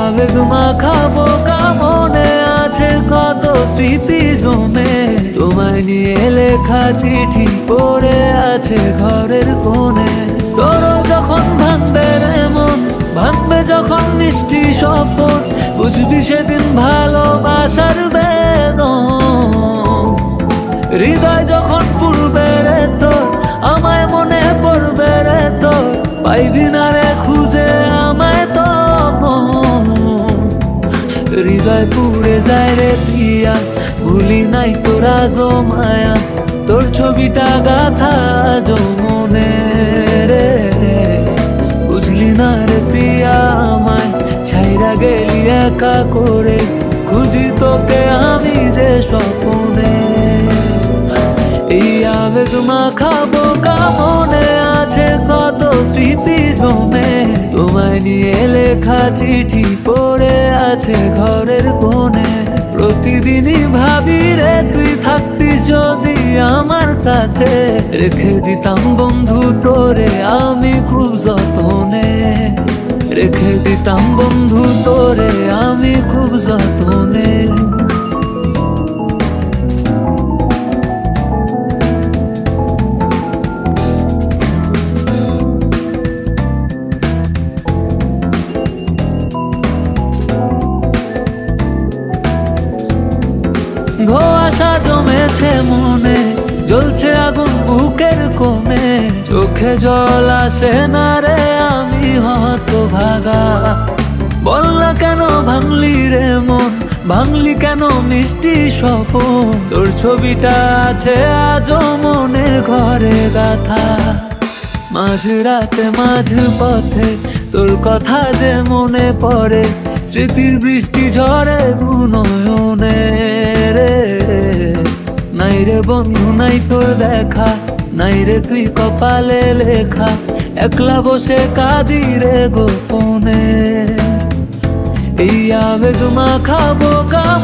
আবেগ মাখাবো মনে আছে কত স্মৃতি জমে, তোমায় নিয়ে লেখা চিঠি পড়ে আছে ঘরের কোণে। তোর যখন ভাঙবে রে মন, ভাঙবে যখন মিষ্টি স্বপ্ন, বুঝবি সেদিন ভালোবাসার বেদন। হৃদয় যখন পুরবে রে তোর, আমায় মনে পড়বে রে তোর, পাইবি না রে খুঁজে আমায় তখন। হৃদয় পুড়ে যায় রে প্রিয়া, ভুলি নাই তোরা মায়া, তোর ছবিটা গাথা মনে রে। বুঝলি না রে প্রিয়া আমায়, ছাইরা গেলি একা করে, খুঁজি তোকে আমি যে স্বপ্নে। এই আবেগ মাখাবো মনে আছে কত স্মৃতি জমে, তোমায় নিয়ে লেখা চিঠি পড়ে আছে ঘরের কোণে। প্রতিদিনই ভাবি রে তুই থাকতিস যদি আমার কাছে, রেখে দিতাম বন্ধু তোরে আমি খুব যতনে, রেখে দিতাম বন্ধু তোরে আমি খুব যতনে। ধোঁয়াশা জমেছে মনে, জ্বলছে আগুন বুকের কোণে, চোখে জল আসে না রে আমি হতভাগা। বল না কেন ভাঙলি রে মন, ভাঙলি কেন মিষ্টি স্বপন, তোর ছবিটা আছে আজও মনের ঘরে গাথা। মাঝ রাতে মাঝ পথে তোর কথা যে মনে পড়ে, স্মৃতির বৃষ্টি ঝরে নয়নে রে। নাই রে বন্ধু নাই তোর দেখা, নাই রে তুই কপালে লেখা, একলা বসে কাঁদি রে গোপনে। এই আবেগ মাখাবো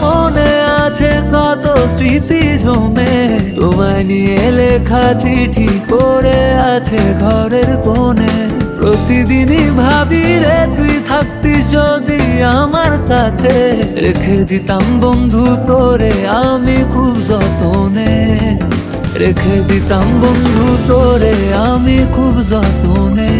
মনে আছে কত স্মৃতি জমে, তোমায় নিয়ে লেখা চিঠি পড়ে আছে ঘরের কোণে। প্রতিদিনই ভাবি রে তুই থাকতিস যদি আমার কাছে, রেখে দিতাম বন্ধু তোরে আমি খুব যতনে, রেখে দিতাম বন্ধু তোরে আমি খুব যতনে।